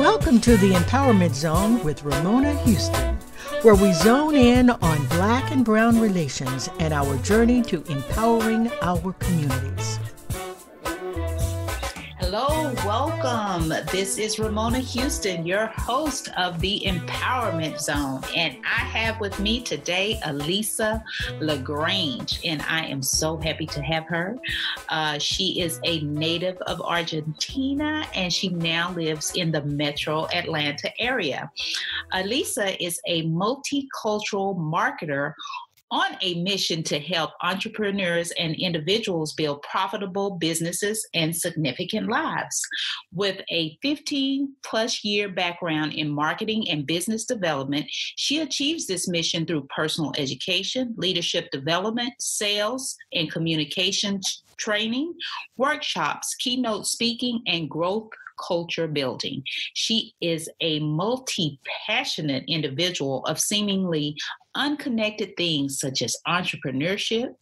Welcome to the Empowerment Zone with Ramona Houston, where we zone in on Black and Brown relations and our journey to empowering our communities. Hello, welcome. This is Ramona Houston, your host of the Empowerment Zone. And I have with me today Elisa Lagrange, and I am so happy to have her. She is a native of Argentina, and she now lives in the metro Atlanta area. Elisa is a multicultural marketer on a mission to help entrepreneurs and individuals build profitable businesses and significant lives. With a 15-plus year background in marketing and business development, she achieves this mission through personal education, leadership development, sales, and communication training, workshops, keynote speaking, and growth culture building. She is a multi-passionate individual of seemingly unconnected things such as entrepreneurship,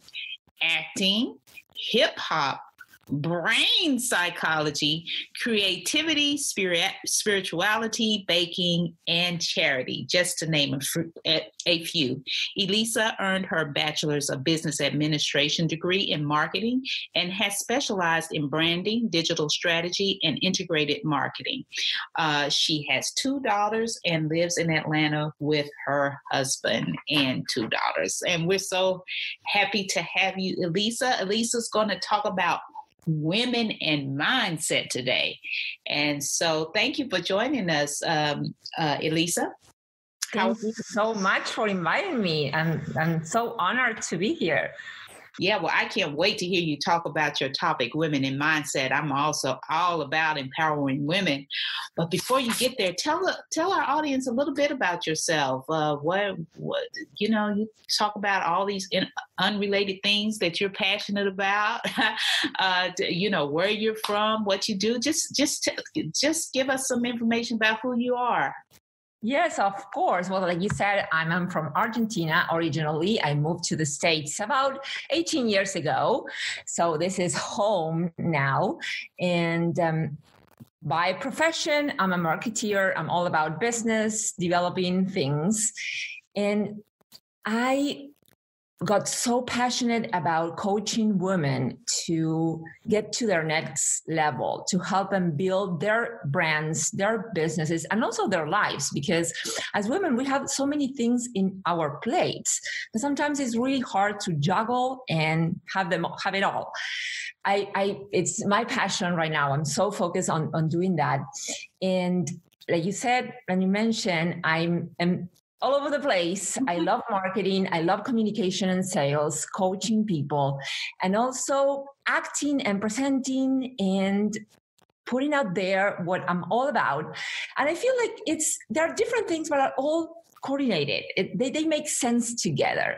acting, hip hop, brain psychology, creativity, spirituality, baking, and charity, just to name a few. Elisa earned her Bachelor's of Business Administration degree in marketing and has specialized in branding, digital strategy, and integrated marketing. She has 2 daughters and lives in Atlanta with her husband and 2 daughters. And we're so happy to have you, Elisa. Elisa's going to talk about women and mindset today. And so thank you for joining us, Elisa. Thank you so much for inviting me. I'm so honored to be here. Yeah, well, I can't wait to hear you talk about your topic, women and mindset. I'm also all about empowering women. But before you get there, tell our audience a little bit about yourself. What you talk about all these unrelated things that you're passionate about. Where you're from, what you do. Just give us some information about who you are. Yes, of course. Well, like you said, I'm from Argentina originally. I moved to the States about 18 years ago. So this is home now. And by profession, I'm a marketeer. I'm all about business, developing things. And I got so passionate about coaching women to get to their next level, to help them build their brands, their businesses, and also their lives. Because as women, we have so many things in our plates that sometimes it's really hard to juggle and have it all. It's my passion right now. I'm so focused on doing that. And like you said, and you mentioned, I'm all over the place. I love marketing. I love communication and sales, coaching people, and also acting and presenting and putting out there what I'm all about. And I feel like there are different things, but are all coordinated. They make sense together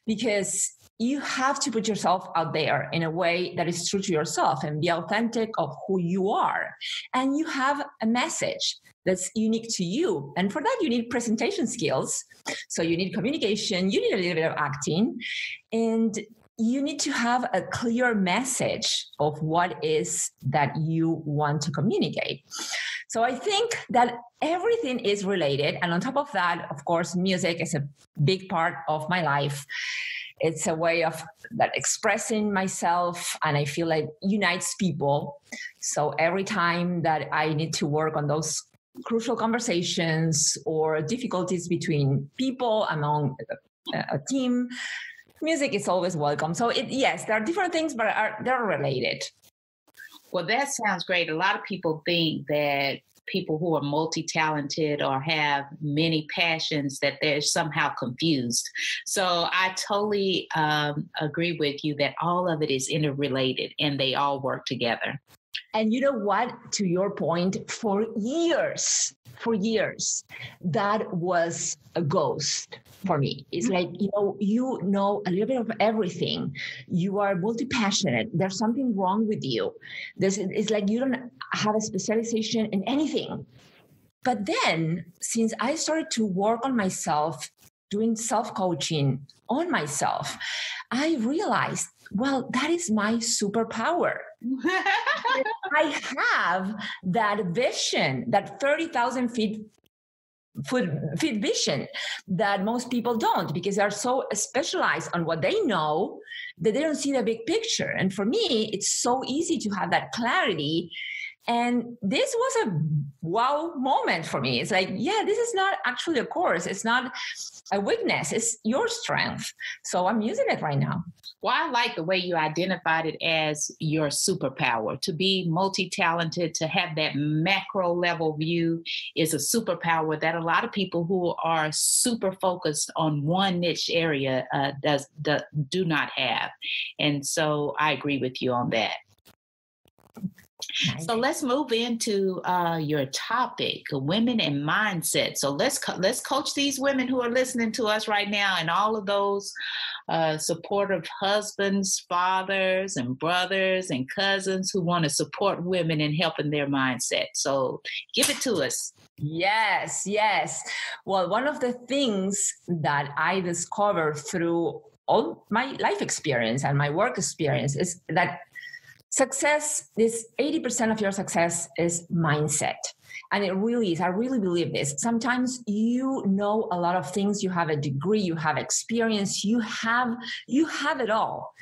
because you have to put yourself out there in a way that is true to yourself and be authentic of who you are. And you have a message that's unique to you. And for that, you need presentation skills. So you need communication, you need a little bit of acting, and you need to have a clear message of what is that you want to communicate. So I think that everything is related. And on top of that, of course, music is a big part of my life. It's a way of that expressing myself, and I feel like unites people. So every time that I need to work on those crucial conversations or difficulties between people among a team, music is always welcome. So yes, there are different things, but they're related. Well, that sounds great. A lot of people think that people who are multi-talented or have many passions, that they're somehow confused. So I totally agree with you that all of it is interrelated and they all work together. And you know what? To your point, for years, that was a ghost for me. It's like, you know a little bit of everything. You are multi-passionate. There's something wrong with you. It's like you don't have a specialization in anything. But then, since I started to work on myself, doing self-coaching on myself, I realized, well, that is my superpower. I have that vision, that 30,000 feet vision that most people don't, because they're so specialized on what they know that they don't see the big picture. And for me, it's so easy to have that clarity. And this was a wow moment for me. It's like, yeah, this is not actually a course. It's not a weakness. It's your strength. So I'm using it right now. Well, I like the way you identified it as your superpower. To be multi-talented, to have that macro level view is a superpower that a lot of people who are super focused on one niche area do not have. And so I agree with you on that. So let's move into your topic, women and mindset. So let's coach these women who are listening to us right now, and all of those supportive husbands, fathers, and brothers and cousins who want to support women in helping their mindset. So give it to us. Yes. Well, one of the things that I discovered through all my life experience and my work experience is that success is 80% of your success is mindset. And it really is. I really believe this. Sometimes you know a lot of things. You have a degree, you have experience, you have it all.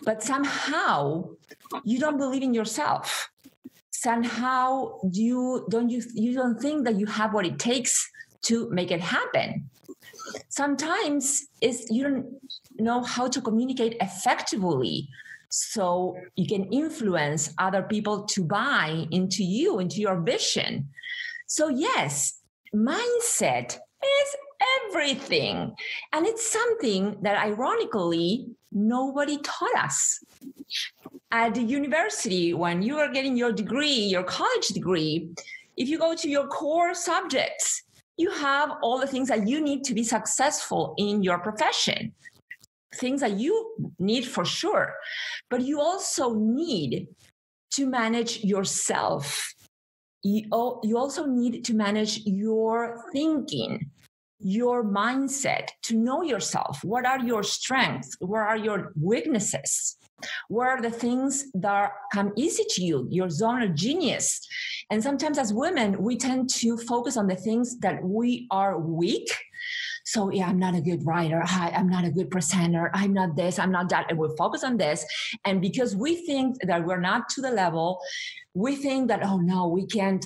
But somehow you don't believe in yourself. Somehow you don't think that you have what it takes to make it happen. Sometimes you don't know how to communicate effectively, so you can influence other people to buy into you, into your vision. So yes, mindset is everything. And it's something that ironically, nobody taught us. At the university, when you are getting your degree, your college degree, if you go to your core subjects, you have all the things that you need to be successful in your profession. Things that you need for sure, but you also need to manage yourself. You also need to manage your thinking, your mindset, to know yourself. What are your strengths? Where are your weaknesses? What are the things that come easy to you, your zone of genius? And sometimes as women, we tend to focus on the things that we are weak. So yeah, I'm not a good writer. I'm not a good presenter. I'm not this, I'm not that. And we focus on this. And because we think that we're not to the level, we think that, oh no, we can't.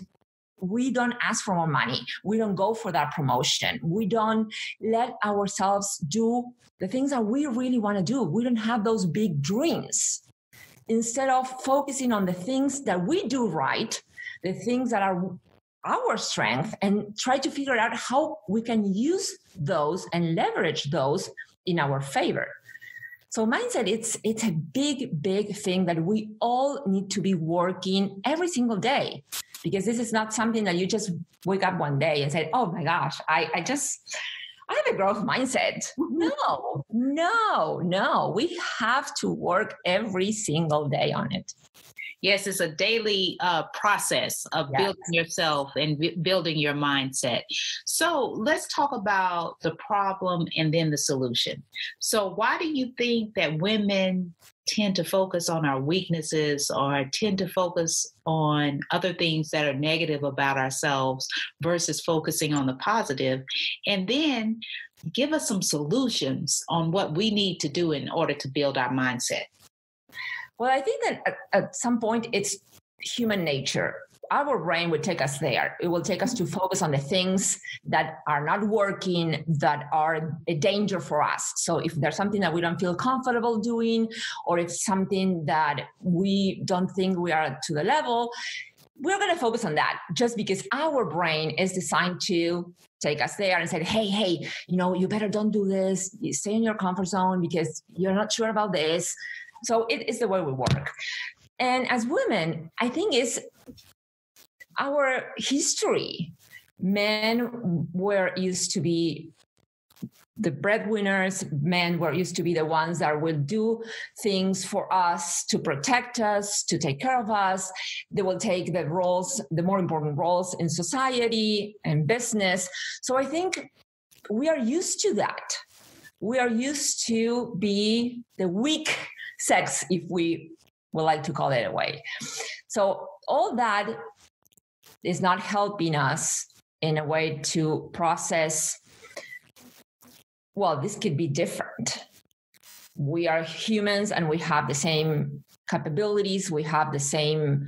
We don't ask for more money. We don't go for that promotion. We don't let ourselves do the things that we really want to do. We don't have those big dreams. Instead of focusing on the things that we do right, the things that are our strength, and try to figure out how we can use those and leverage those in our favor. So mindset, it's a big thing that we all need to be working every single day, because this is not something that you just wake up one day and say, oh my gosh, I have a growth mindset. No. We have to work every single day on it. Yes, it's a daily process of building yourself and building your mindset. So let's talk about the problem and then the solution. So why do you think that women tend to focus on our weaknesses or tend to focus on other things that are negative about ourselves versus focusing on the positive? And then give us some solutions on what we need to do in order to build our mindset. Well, I think that at some point it's human nature. Our brain would take us there. It will take us to focus on the things that are not working, that are a danger for us. So if there's something that we don't feel comfortable doing, or if something that we don't think we are to the level, we're going to focus on that, just because our brain is designed to take us there and say, hey, you better don't do this. You stay in your comfort zone because you're not sure about this. So it is the way we work. And as women, I think it's our history. Men were used to be the breadwinners. Men were used to be the ones that will do things for us, to protect us, to take care of us. They will take the roles, the more important roles in society and business. So I think we are used to that. We are used to be the weak sex, if we we like to call it a way. So all that is not helping us in a way to process, well, this could be different. We are humans and we have the same capabilities, we have the same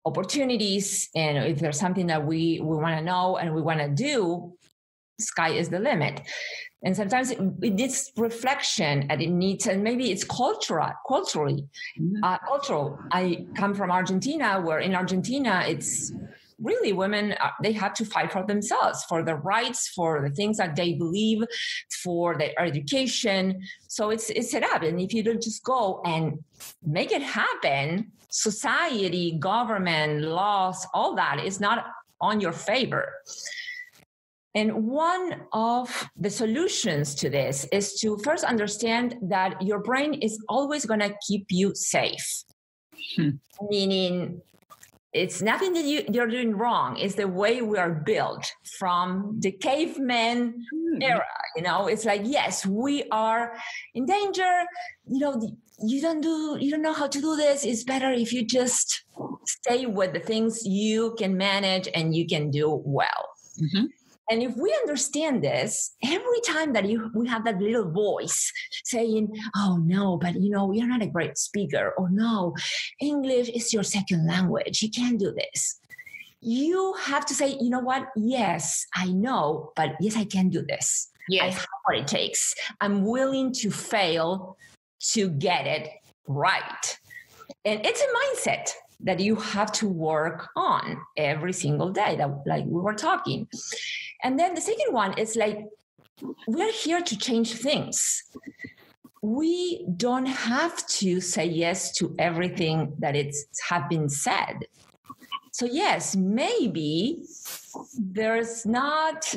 opportunities. And if there's something that we want to know and we want to do, sky is the limit. And sometimes it needs reflection and it needs, and maybe it's cultural. I come from Argentina, where in Argentina, it's really women, they have to fight for themselves, for their rights, for the things that they believe, for their education. So it's set up. And if you don't just go and make it happen, society, government, laws, all that is not on your favor. And one of the solutions to this is to first understand that your brain is always going to keep you safe. Meaning, it's nothing that you're doing wrong. It's the way we are built from the caveman era. It's like, yes, we are in danger. You don't know how to do this. It's better if you just stay with the things you can manage and you can do well. Mm-hmm. And if we understand this, every time that we have that little voice saying, oh, no, but, you're not a great speaker, or no, English is your second language, you can't do this. You have to say, you know what? Yes, I know, but yes, I can do this. Yes. I have what it takes. I'm willing to fail to get it right. And it's a mindset that you have to work on every single day, that like we were talking. And then the second one is like, we're here to change things. We don't have to say yes to everything that have been said. So yes, maybe there's not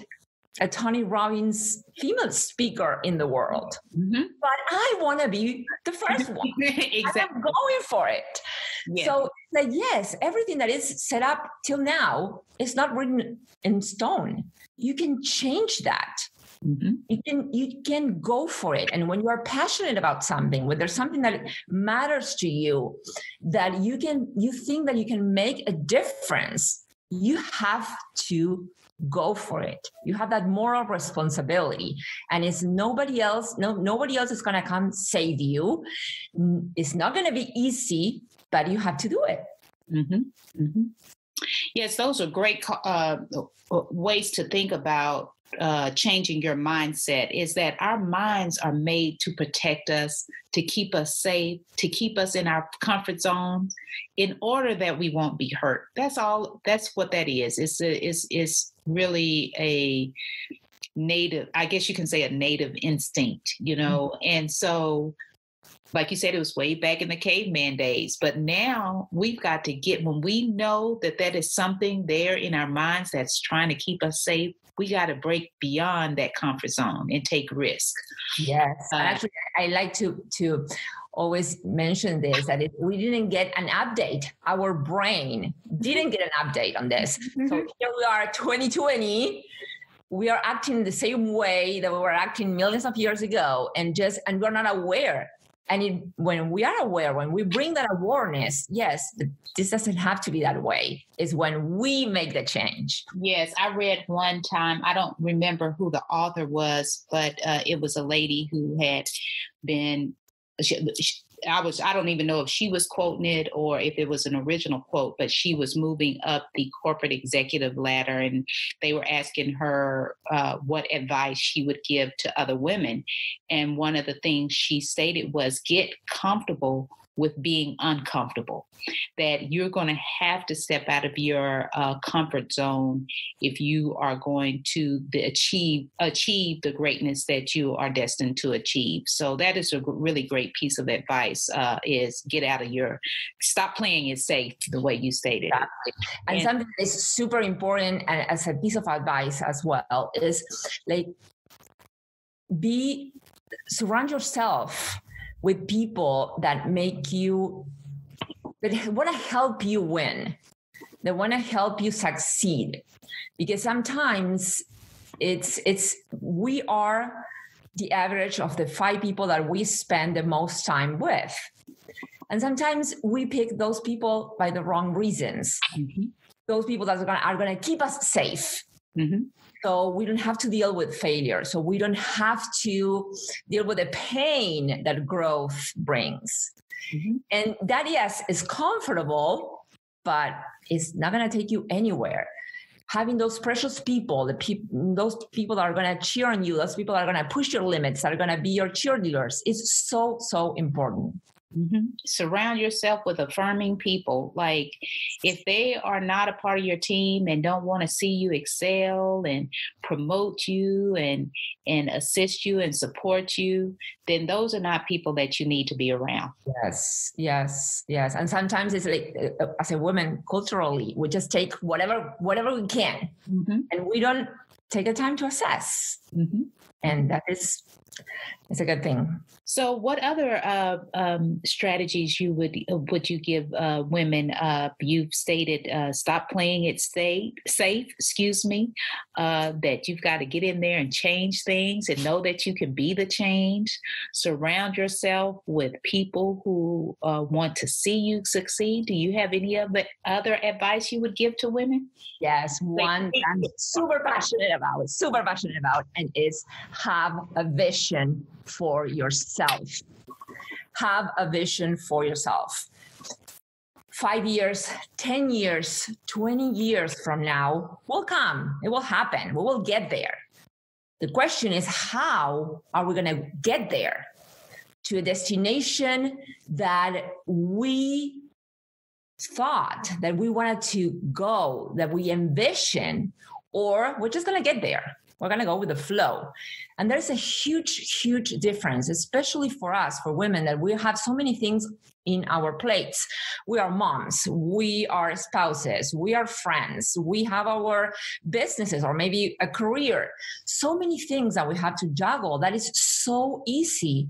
a Tony Robbins female speaker in the world, but I want to be the first one. Exactly. I'm going for it. Yeah. So like, yes, everything that is set up till now is not written in stone. You can change that. You can go for it. And when you are passionate about something, when there's something that matters to you, that you think that you can make a difference, you have to go for it. You have that moral responsibility, and it's nobody else is going to come save you. It's not going to be easy, but you have to do it. Yes, those are great ways to think about changing your mindset. Is that our minds are made to protect us, to keep us safe, to keep us in our comfort zone, in order that we won't be hurt. That's all. That's what that is. It's really a native, I guess you can say, a native instinct, And so, like you said, it was way back in the caveman days. But now we've got to when we know that is something there in our minds that's trying to keep us safe, we got to break beyond that comfort zone and take risk. Yes. Actually, I like to always mention this, that if we didn't get an update, our brain didn't get an update on this. So here we are, 2020. We are acting the same way that we were acting millions of years ago, and we're not aware. And when we are aware, when we bring that awareness, yes, this doesn't have to be that way. It's when we make the change. Yes, I read one time, I don't remember who the author was, but it was a lady who had been, I don't even know if she was quoting it or if it was an original quote, but she was moving up the corporate executive ladder, and they were asking her what advice she would give to other women. And one of the things she stated was, get comfortable with being uncomfortable, that you're going to have to step out of your comfort zone if you are going to achieve the greatness that you are destined to achieve. So that is a really great piece of advice, is stop playing it safe, the way you stated. Exactly. And something that is super important, and as a piece of advice as well, is like, surround yourself with people that want to help you win, that want to help you succeed. Because sometimes we are the average of the 5 people that we spend the most time with. And sometimes we pick those people by the wrong reasons. Mm-hmm. Those people that are going to keep us safe. Mm-hmm. So we don't have to deal with failure. So we don't have to deal with the pain that growth brings. Mm-hmm. And that, yes, is comfortable, but it's not going to take you anywhere. Having those precious people, those people that are going to cheer on you, those people that are going to push your limits, that are going to be your cheerleaders, is so, so important. Mm-hmm. Surround yourself with affirming people. Like, if they are not a part of your team and don't want to see you excel and promote you and assist you and support you, then those are not people that you need to be around. Yes. And sometimes it's like, as a woman, culturally, we just take whatever we can, mm-hmm. and we don't take the time to assess. Mm-hmm. And that is, it's a good thing. So what other strategies would you give women? You've stated stop playing it safe, that you've got to get in there and change things and know that you can be the change. Surround yourself with people who want to see you succeed. Do you have any other advice you would give to women? Yes, one that I'm super passionate about, and is have a vision for yourself. Have a vision for yourself. 5 years, 10 years, 20 years from now will come. It will happen. We will get there. The question is, how are we going to get there to a destination that we thought that we wanted to go, that we envision, or we're just going to get there? We're going to go with the flow. And there's a huge, huge difference, especially for us, for women, that we have so many things in our plates. We are moms, we are spouses, we are friends, we have our businesses or maybe a career. So many things that we have to juggle that is so easy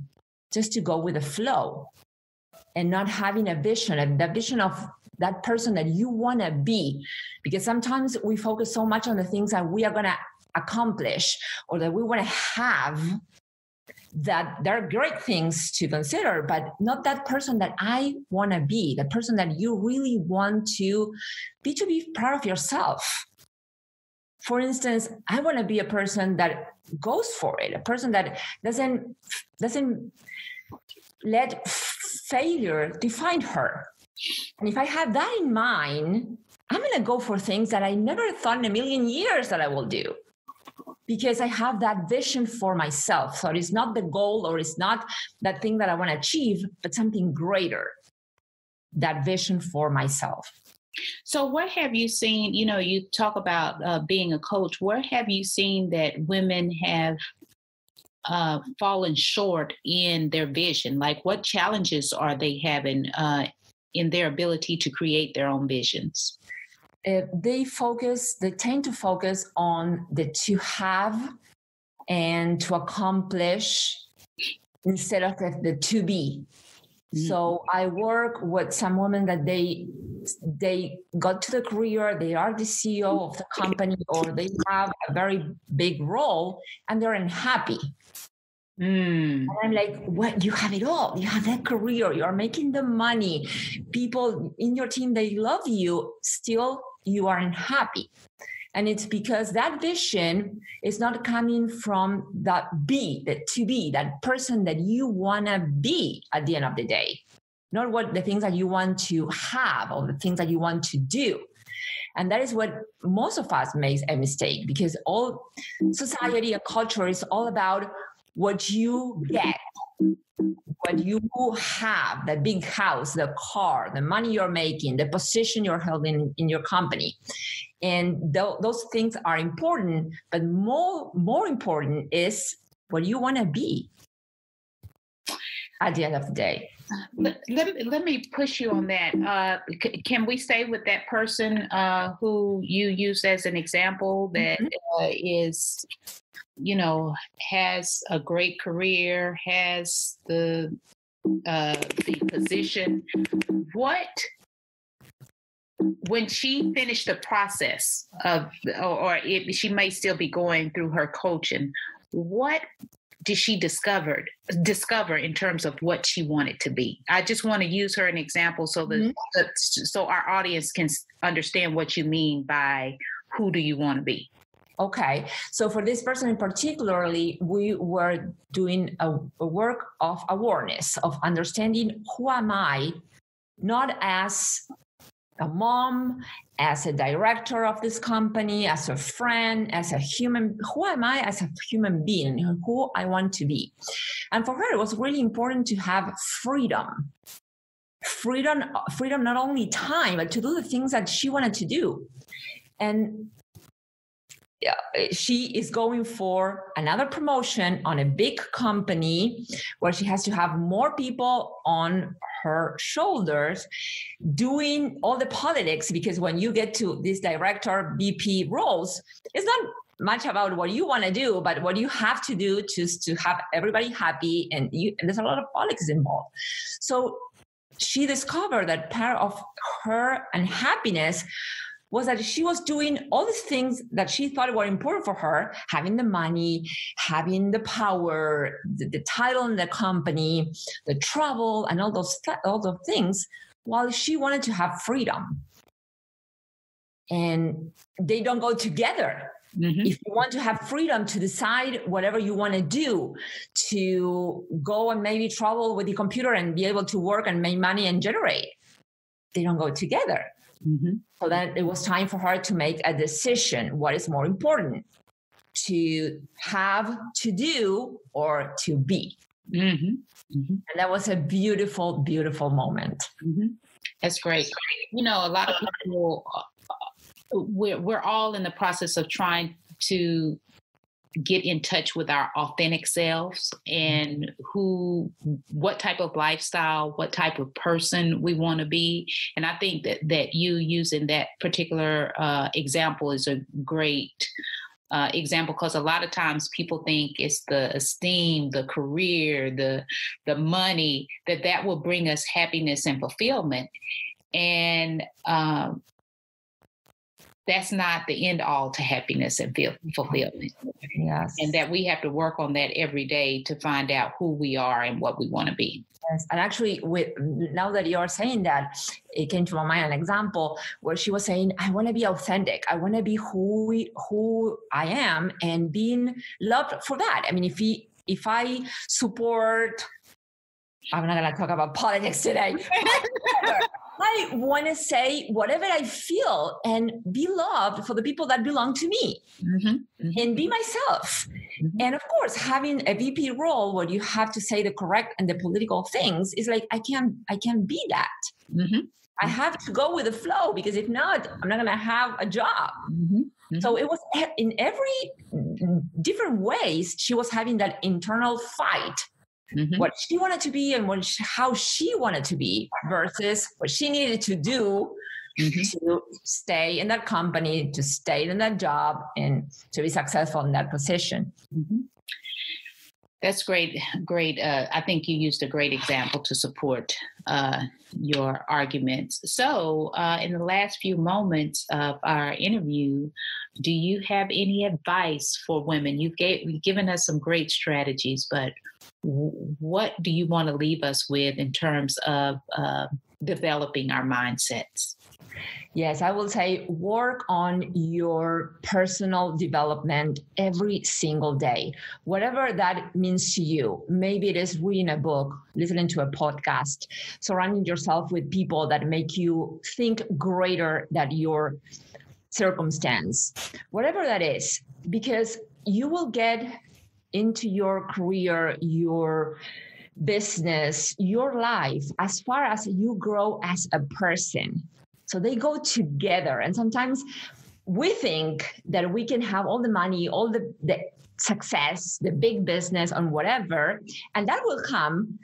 just to go with the flow and not having a vision, and the vision of that person that you want to be. Because sometimes we focus so much on the things that we are going to accomplish or that we want to have, that there are great things to consider, but not that person that I want to be, the person that you really want to be proud of yourself. For instance, I want to be a person that goes for it, a person that doesn't let failure define her. And if I have that in mind, I'm going to go for things that I never thought in a million years that I will do, because I have that vision for myself. So it's not the goal, or it's not that thing that I want to achieve, but something greater, that vision for myself. So what have you seen, you talk about being a coach, where have you seen that women have fallen short in their vision? Like, what challenges are they having in their ability to create their own visions? They tend to focus on the to have and to accomplish instead of the to be. Mm-hmm. So I work with some women that they got to the career, they are the CEO of the company, or they have a very big role and they're unhappy. And I'm like, what? You have it all. You have that career. You are making the money. People in your team, they love you. Still, you are unhappy. And it's because that vision is not coming from that to be, that person that you want to be at the end of the day. Not what the things that you want to have or the things that you want to do. And that is what most of us makes a mistake, because all society and culture is all about what you get, what you have, the big house, the car, the money you're making, the position you're holding in your company. And those things are important, but more important is what you want to be at the end of the day. Let me push you on that. Can we stay with that person who you used as an example that is, has a great career, has the position? When she finished the process of, she may still be going through her coaching, what did she discover in terms of what she wanted to be? I just want to use her an example so that so our audience can understand what you mean by who do you want to be. Okay, so for this person in particularly, we were doing a work of awareness, of understanding who am I, not as a mom, as a director of this company, as a friend, as a human. Who am I as a human being, who I want to be? And for her, it was really important to have freedom. Freedom not only time, but to do the things that she wanted to do. And she is going for another promotion on a big company where she has to have more people on her shoulders doing all the politics, because when you get to this director VP roles, it's not much about what you want to do, but what you have to do to have everybody happy, and there's a lot of politics involved. So she discovered that part of her unhappiness was that she was doing all these things that she thought were important for her, having the money, having the power, the title in the company, the travel, and all those things, while she wanted to have freedom. And they don't go together. Mm-hmm. If you want to have freedom to decide whatever you want to do, to go and maybe travel with the computer and be able to work and make money and generate, they don't go together. Mm-hmm. So then it was time for her to make a decision. What is more important, to have to do or to be? Mm-hmm. Mm-hmm. And that was a beautiful, beautiful moment. Mm-hmm. That's great. You know, a lot of people, we're all in the process of trying to get in touch with our authentic selves and what type of lifestyle, what type of person we want to be. And I think that you using that particular example is a great example, because a lot of times people think it's the esteem, the career, the money, that will bring us happiness and fulfillment. And that's not the end all to happiness and fulfillment. Yes. And that we have to work on that every day to find out who we are and what we want to be. Yes. And actually, now that you're saying that, it came to my mind an example where she was saying, I want to be authentic. I want to be who I am and being loved for that. I mean, if I support, I'm not going to talk about politics today. I want to say whatever I feel and be loved for the people that belong to me, mm-hmm. Mm-hmm. and be myself. Mm-hmm. And of course, having a VP role where you have to say the correct and the political things is like, I can't be that. Mm-hmm. I have to go with the flow, because if not, I'm not going to have a job. Mm-hmm. Mm-hmm. So it was in every different ways, she was having that internal fight. Mm-hmm. What she wanted to be and how she wanted to be versus what she needed to do, mm-hmm. to stay in that company, to stay in that job, and to be successful in that position. Mm-hmm. That's great. Great. I think you used a great example to support your arguments. So in the last few moments of our interview, do you have any advice for women? You've given us some great strategies, but what do you want to leave us with in terms of developing our mindsets? Yes, I will say work on your personal development every single day, whatever that means to you. Maybe it is reading a book, listening to a podcast, surrounding yourself with people that make you think greater than your circumstance, whatever that is, because you will get into your career, your business, your life, as far as you grow as a person. So they go together. And sometimes we think that we can have all the money, all the success, the big business and whatever, and that will come.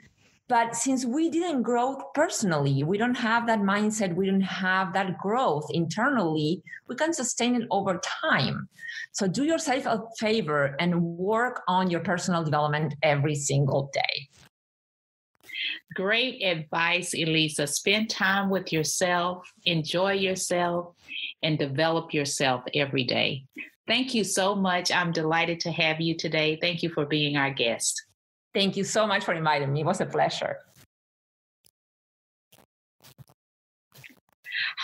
But since we didn't grow personally, we don't have that mindset, we don't have that growth internally, we can sustain it over time. So do yourself a favor and work on your personal development every single day. Great advice, Elisa. Spend time with yourself, enjoy yourself, and develop yourself every day. Thank you so much. I'm delighted to have you today. Thank you for being our guest. Thank you so much for inviting me. It was a pleasure.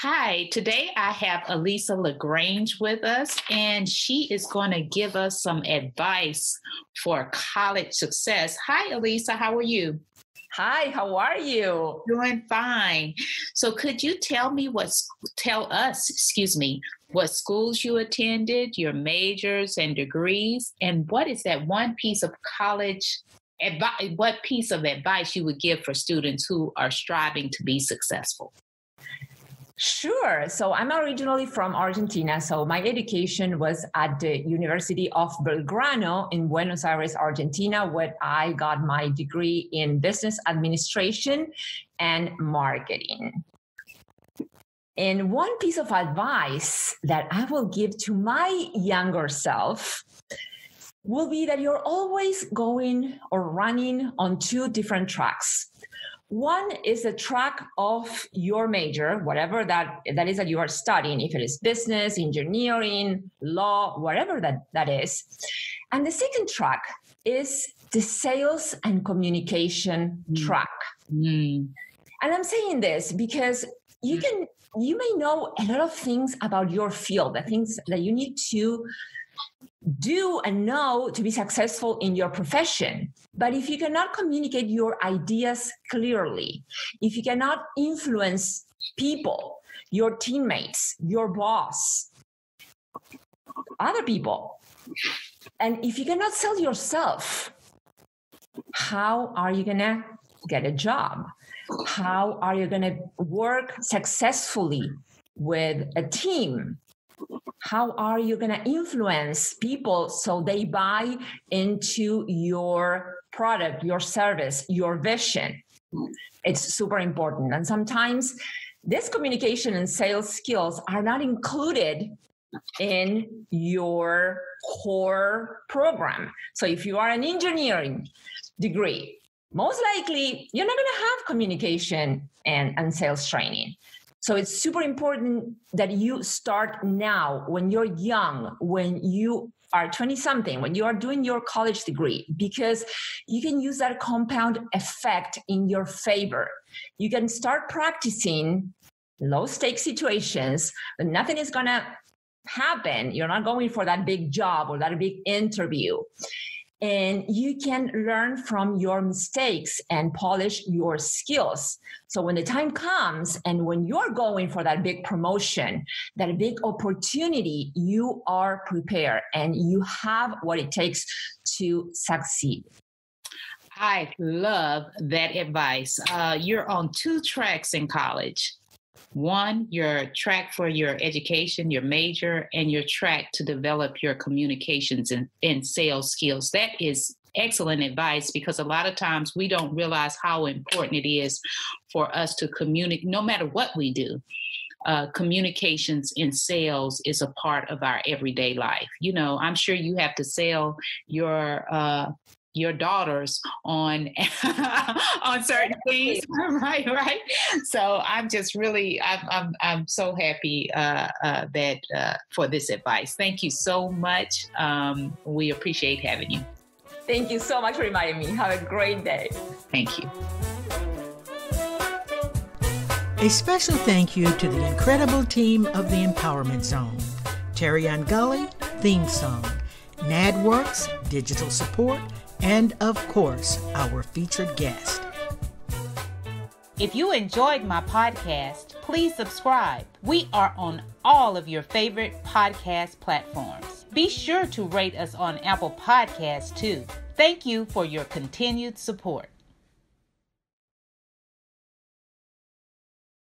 Hi, today I have Elisa Lagrange with us, and she is going to give us some advice for college success. Hi, Elisa. How are you? Hi, how are you? Doing fine. So could you tell us, what schools you attended, your majors and degrees, and what is that one piece of what piece of advice you would give for students who are striving to be successful? Sure. So I'm originally from Argentina. So my education was at the University of Belgrano in Buenos Aires, Argentina, where I got my degree in business administration and marketing. And one piece of advice that I will give to my younger self will be that you're always going or running on two different tracks. One is the track of your major, whatever that is that you are studying, if it is business, engineering, law, whatever that is. And the second track is the sales and communication track. And I'm saying this because you may know a lot of things about your field, the things that you need to do and know to be successful in your profession. But if you cannot communicate your ideas clearly, if you cannot influence people, your teammates, your boss, other people, and if you cannot sell yourself, how are you going to get a job? How are you going to work successfully with a team? How are you going to influence people so they buy into your product, your service, your vision? It's super important. And sometimes this communication and sales skills are not included in your core program. So if you are an engineering degree, most likely you're not going to have communication and sales training. So it's super important that you start now when you're young, when you are 20-something, when you are doing your college degree, because you can use that compound effect in your favor. You can start practicing low-stake situations, and nothing is going to happen. You're not going for that big job or that big interview. And you can learn from your mistakes and polish your skills. So when the time comes and when you're going for that big promotion, that big opportunity, you are prepared and you have what it takes to succeed. I love that advice. You're on two tracks in college. One, your track for your education, your major, and your track to develop your communications and sales skills. That is excellent advice, because a lot of times we don't realize how important it is for us to communicate, no matter what we do. Communications in sales is a part of our everyday life. You know, I'm sure you have to sell your daughters on on certain things, right? So I'm just really, I'm so happy that for this advice. Thank you so much. We appreciate having you. Thank you so much for inviting me. Have a great day. Thank you. A special thank you to the incredible team of the Empowerment Zone. Terry Gully, theme song. NADWorks, digital support, and of course, our featured guest. If you enjoyed my podcast, please subscribe. We are on all of your favorite podcast platforms. Be sure to rate us on Apple Podcasts too. Thank you for your continued support.